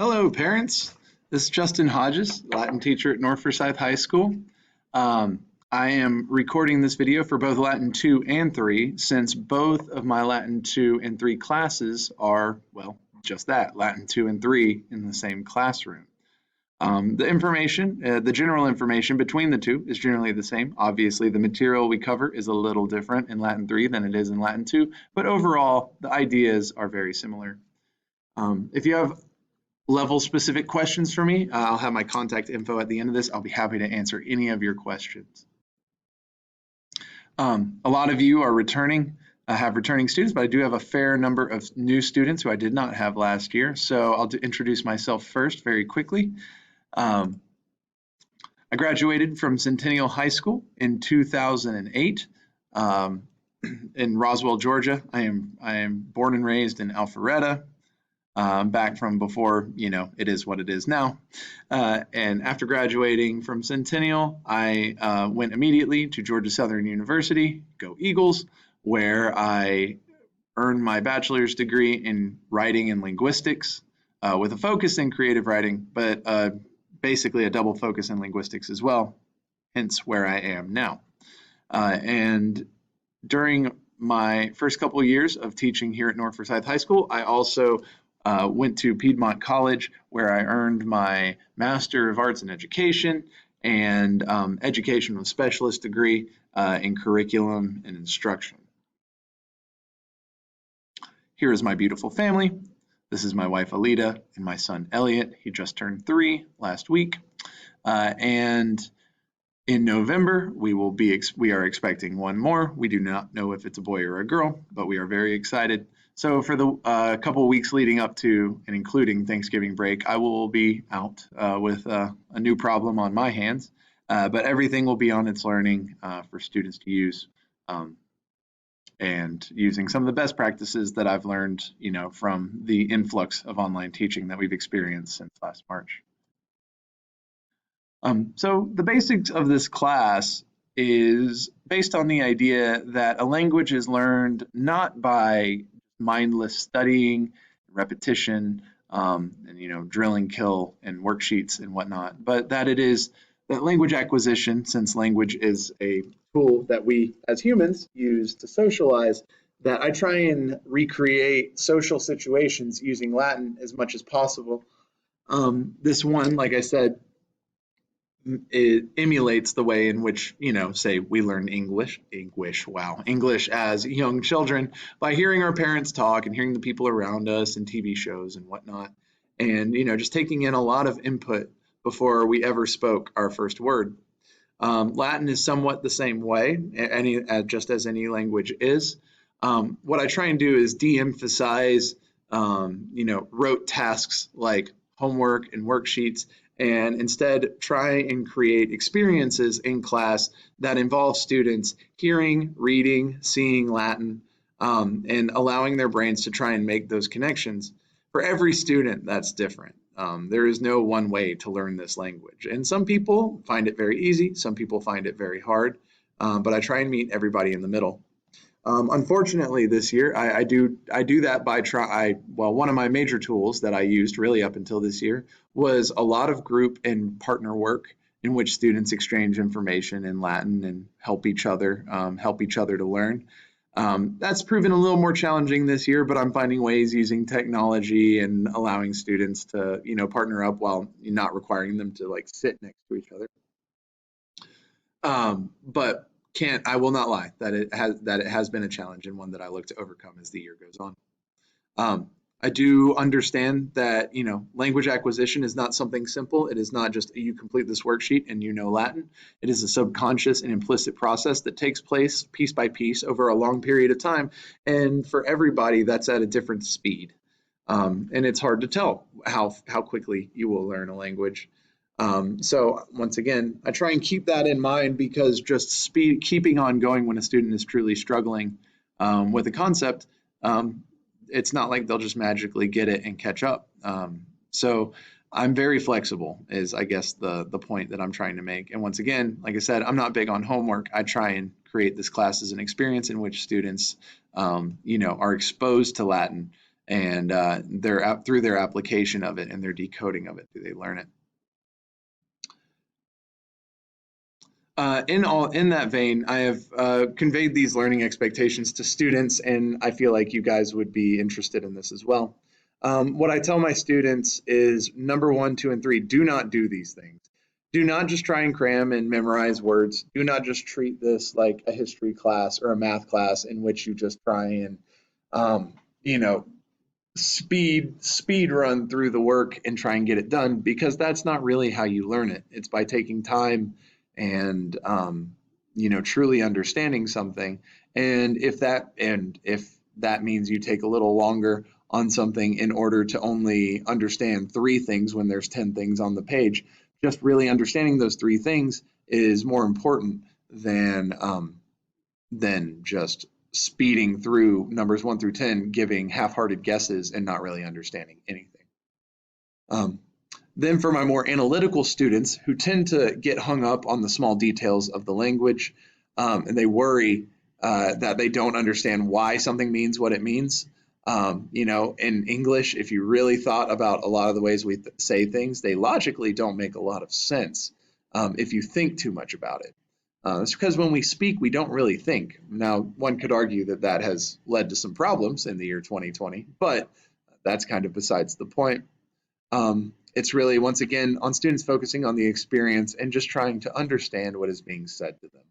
Hello, parents. This is Justin Hodges, Latin teacher at North Forsyth High School. I am recording this video for both Latin 2 and 3 since both of my Latin 2 and 3 classes are, well, just that, Latin 2 and 3 in the same classroom. The general information between the two is generally the same. Obviously, the material we cover is a little different in Latin 3 than it is in Latin 2, but overall, the ideas are very similar. If you have level specific questions for me, I'll have my contact info at the end of this. I'll be happy to answer any of your questions. A lot of you are returning, have returning students, but I do have a fair number of new students who I did not have last year. So I'll introduce myself first very quickly. I graduated from Centennial High School in 2008 in Roswell, Georgia. I am born and raised in Alpharetta. Back from before, it is what it is now. And after graduating from Centennial, I went immediately to Georgia Southern University, go Eagles, where I earned my bachelor's degree in writing and linguistics with a focus in creative writing, but basically a double focus in linguistics as well, hence where I am now. And during my first couple of years of teaching here at North Forsyth High School, I also went to Piedmont College, where I earned my Master of Arts in Education and Educational Specialist degree in Curriculum and Instruction. Here is my beautiful family. This is my wife, Alita, and my son, Elliot. He just turned 3 last week. And in November, we are expecting one more. We do not know if it's a boy or a girl, but we are very excited. So for the couple of weeks leading up to and including Thanksgiving break, I will be out with a new problem on my hands, but everything will be on its learning for students to use and using some of the best practices that I've learned, from the influx of online teaching that we've experienced since last March. So the basics of this class is based on the idea that a language is learned not by mindless studying, repetition, and drill and kill and worksheets and whatnot, but that language acquisition, since language is a tool that we as humans use to socialize, that I try and recreate social situations using Latin as much as possible. This one, like I said, it emulates the way in which, say we learn English as young children by hearing our parents talk and hearing the people around us and TV shows and whatnot. And, just taking in a lot of input before we ever spoke our first word. Latin is somewhat the same way, just as any language is. What I try and do is de-emphasize, rote tasks like homework and worksheets, and instead try and create experiences in class that involve students hearing, reading, seeing Latin, and allowing their brains to try and make those connections. For every student, that's different. There is no one way to learn this language. And some people find it very easy, some people find it very hard, but I try and meet everybody in the middle. Unfortunately, this year, I do that by one of my major tools that I used really up until this year was a lot of group and partner work in which students exchange information in Latin and help each other to learn. That's proven a little more challenging this year, but I'm finding ways using technology and allowing students to, partner up while not requiring them to sit next to each other. But I will not lie that it has been a challenge and one that I look to overcome as the year goes on. I do understand that, language acquisition is not something simple. It is not just you complete this worksheet and Latin. It is a subconscious and implicit process that takes place piece by piece over a long period of time. And for everybody, that's at a different speed. And it's hard to tell how quickly you will learn a language. So once again, I try and keep that in mind because just keeping on going when a student is truly struggling with a concept, it's not like they'll just magically get it and catch up. So I'm very flexible is, I guess, the point that I'm trying to make. And once again, like I said, I'm not big on homework. I try and create this class as an experience in which students, are exposed to Latin and through their application of it and their decoding of it, do they learn it? In that vein, I have conveyed these learning expectations to students, and I feel like you guys would be interested in this as well. What I tell my students is number 1, 2, and 3, do not do these things. Do not just try and cram and memorize words. Do not just treat this like a history class or a math class in which you just try and, um, you know, speed run through the work and try and get it done, because that's not really how you learn it. It's by taking time and truly understanding something. And if that means you take a little longer on something in order to only understand 3 things when there's 10 things on the page, just really understanding those 3 things is more important than just speeding through numbers 1 through 10, giving half-hearted guesses and not really understanding anything. Then for my more analytical students who tend to get hung up on the small details of the language, and they worry that they don't understand why something means what it means. In English, if you really thought about a lot of the ways we say things, they logically don't make a lot of sense if you think too much about it. It's because when we speak, we don't really think. Now, one could argue that that has led to some problems in the year 2020, but that's kind of besides the point. It's really, once again, on students focusing on the experience and just trying to understand what is being said to them.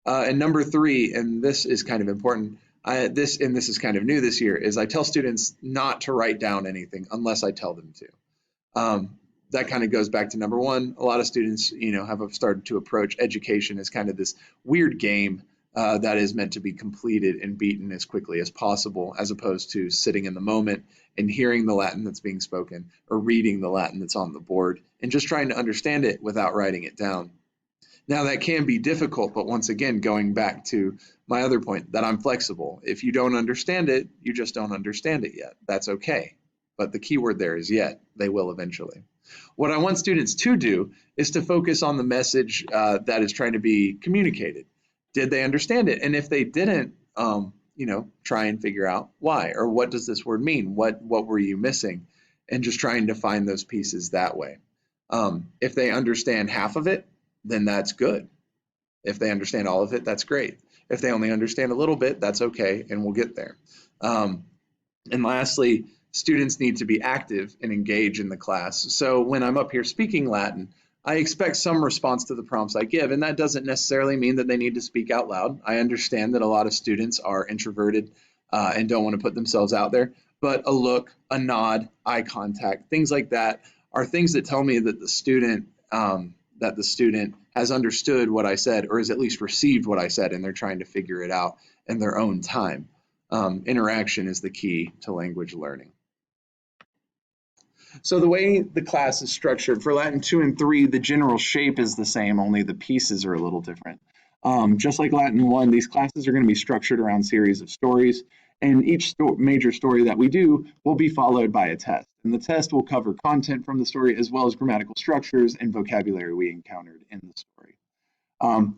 And number 3, and this is kind of important, this is kind of new this year, is I tell students not to write down anything unless I tell them to. That kind of goes back to number 1. A lot of students, have started to approach education as kind of this weird game that is meant to be completed and beaten as quickly as possible, as opposed to sitting in the moment and hearing the Latin that's being spoken or reading the Latin that's on the board and just trying to understand it without writing it down. Now, that can be difficult, but once again, going back to my other point, that I'm flexible. If you don't understand it, you just don't understand it yet. That's okay. But the key word there is yet. They will eventually. What I want students to do is to focus on the message that is trying to be communicated. Did they understand it? And if they didn't, try and figure out why, or what does this word mean? What were you missing? And just trying to find those pieces that way. If they understand half of it, then that's good. If they understand all of it, that's great. If they only understand a little bit, that's okay, and we'll get there. And lastly, students need to be active and engage in the class. So when I'm up here speaking Latin, I expect some response to the prompts I give, and that doesn't necessarily mean that they need to speak out loud. I understand that a lot of students are introverted and don't want to put themselves out there, but a look, a nod, eye contact, things like that are things that tell me that the student has understood what I said, or has at least received what I said, and they're trying to figure it out in their own time. Interaction is the key to language learning. So the way the class is structured for Latin 2 and 3, the general shape is the same, only the pieces are a little different. Just like Latin 1, these classes are going to be structured around series of stories, and each major story that we do will be followed by a test. And the test will cover content from the story as well as grammatical structures and vocabulary we encountered in the story.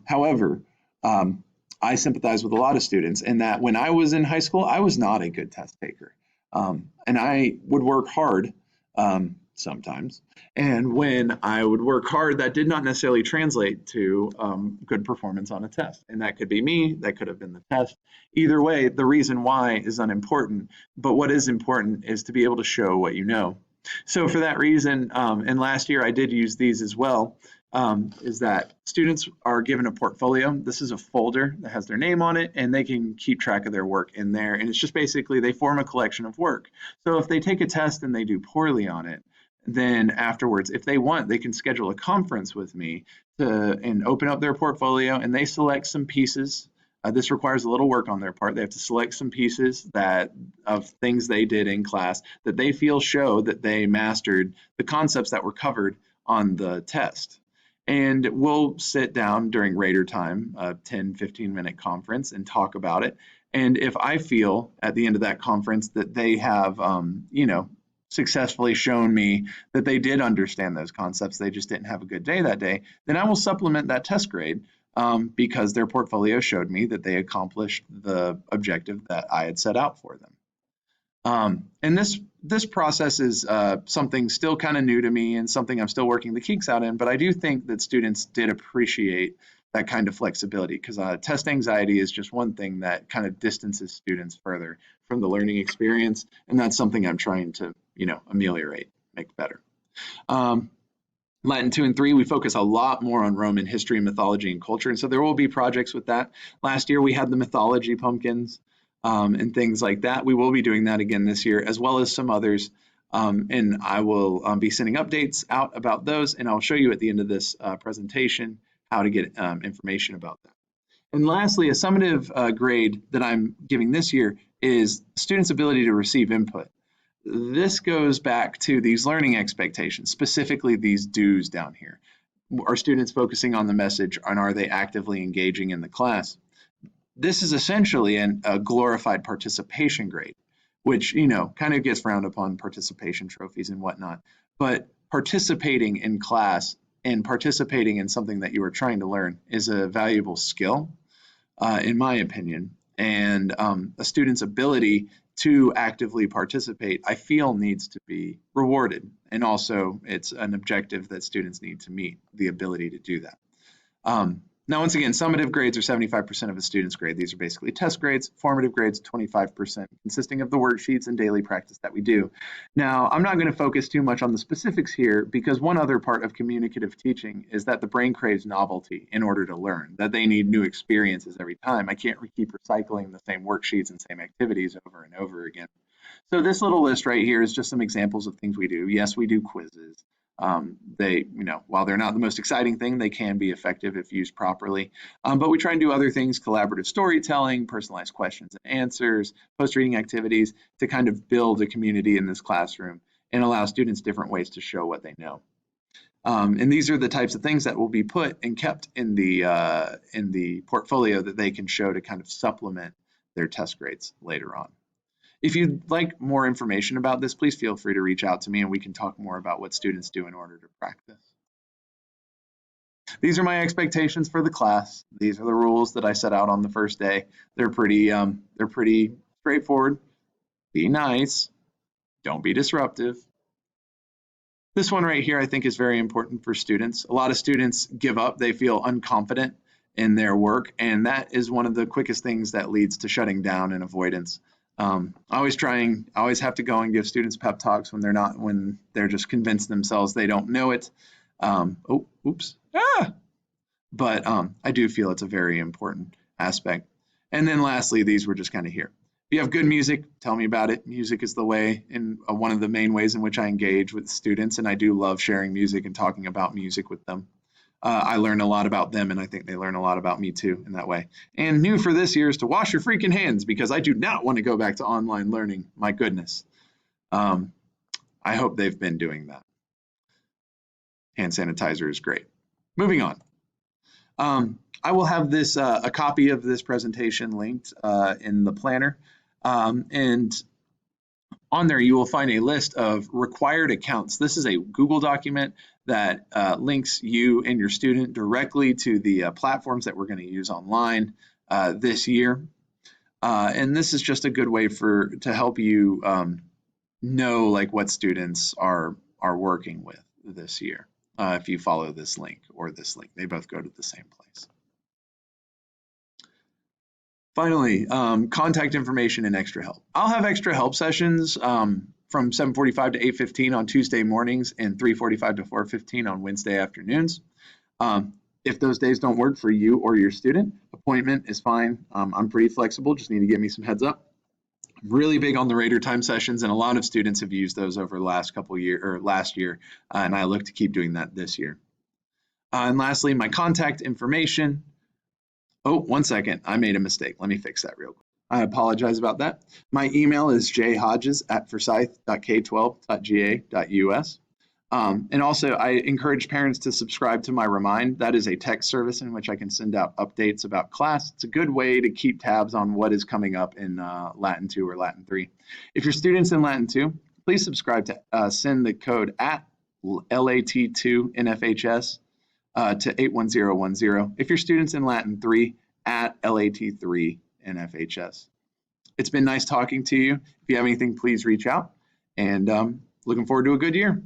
However, I sympathize with a lot of students in that when I was in high school, I was not a good test taker. And I would work hard sometimes. And when I would work hard, that did not necessarily translate to good performance on a test. And that could be me, that could have been the test. Either way, the reason why is unimportant. But what is important is to be able to show what you know. So for that reason, and last year I did use these as well, is that students are given a portfolio. This is a folder that has their name on it, and they can keep track of their work in there. And it's just basically they form a collection of work. So if they take a test and they do poorly on it, then afterwards, if they want, they can schedule a conference with me and open up their portfolio, and they select some pieces. This requires a little work on their part. They have to select some pieces of things they did in class that they feel show that they mastered the concepts that were covered on the test. And we'll sit down during rater time, a 10, 15-minute conference, and talk about it. And if I feel at the end of that conference that they have, successfully shown me that they did understand those concepts, they just didn't have a good day that day, then I will supplement that test grade because their portfolio showed me that they accomplished the objective that I had set out for them. And this process is something still kind of new to me and something I'm still working the kinks out in, but I do think that students did appreciate that kind of flexibility because test anxiety is just one thing that kind of distances students further from the learning experience, and that's something I'm trying to, ameliorate, make better. Latin 2 and 3, we focus a lot more on Roman history, mythology, and culture, and so there will be projects with that. Last year we had the mythology pumpkins and things like that. We will be doing that again this year, as well as some others, and I will be sending updates out about those, and I'll show you at the end of this presentation how to get information about that. And lastly, a summative grade that I'm giving this year is students' ability to receive input. This goes back to these learning expectations, specifically these do's down here. Are students focusing on the message, and are they actively engaging in the class? This is essentially a glorified participation grade, which, kind of gets frowned upon, participation trophies and whatnot. But participating in class and participating in something that you are trying to learn is a valuable skill, in my opinion. And a student's ability to actively participate, I feel, needs to be rewarded. And also, it's an objective that students need to meet, the ability to do that. Now, once again, summative grades are 75% of a student's grade. These are basically test grades. Formative grades, 25%, consisting of the worksheets and daily practice that we do. Now, I'm not going to focus too much on the specifics here because one other part of communicative teaching is that the brain craves novelty in order to learn, that they need new experiences every time. I can't keep recycling the same worksheets and same activities over and over again. So this little list right here is just some examples of things we do. Yes, we do quizzes. They, while they're not the most exciting thing, they can be effective if used properly. But we try and do other things, collaborative storytelling, personalized questions and answers, post-reading activities to kind of build a community in this classroom and allow students different ways to show what they know. And these are the types of things that will be put and kept in the portfolio that they can show to kind of supplement their test grades later on. If you'd like more information about this, please feel free to reach out to me and we can talk more about what students do in order to practice. These are my expectations for the class. These are the rules that I set out on the first day. They're pretty straightforward. Be nice. Don't be disruptive. This one right here I think is very important for students. A lot of students give up. They feel unconfident in their work, and that is one of the quickest things that leads to shutting down and avoidance. I always have to go and give students pep talks when they're just convinced themselves they don't know it. But I do feel it's a very important aspect. And then lastly, these were just kind of here. If you have good music, tell me about it. Music is the way, and one of the main ways in which I engage with students, and I do love sharing music and talking about music with them. I learn a lot about them, and I think they learn a lot about me too in that way. And new for this year is to wash your freaking hands because I do not want to go back to online learning. My goodness. I hope they've been doing that. Hand sanitizer is great. Moving on. I will have this a copy of this presentation linked in the planner. And on there, you will find a list of required accounts. This is a Google document that links you and your student directly to the platforms that we're going to use online this year. And this is just a good way to help you know like what students are working with this year. If you follow this link or this link, they both go to the same place. Finally, contact information and extra help. I'll have extra help sessions from 7:45 to 8:15 on Tuesday mornings and 3:45 to 4:15 on Wednesday afternoons. If those days don't work for you or your student, appointment is fine. I'm pretty flexible, just need to give me some heads up. I'm really big on the Rater time sessions, and a lot of students have used those over the last last year, and I look to keep doing that this year. And lastly, my contact information. Oh, 1 second, I made a mistake. Let me fix that real quick. I apologize about that. My email is jhodges@forsyth.k12.ga.us. And also, I encourage parents to subscribe to my Remind. That is a text service in which I can send out updates about class. It's a good way to keep tabs on what is coming up in Latin 2 or Latin 3. If your student's in Latin 2, please subscribe to send the code at LAT2NFHS to 81010. If your student's in Latin 3, at LAT3NFHS. It's been nice talking to you. If you have anything, please reach out. And looking forward to a good year.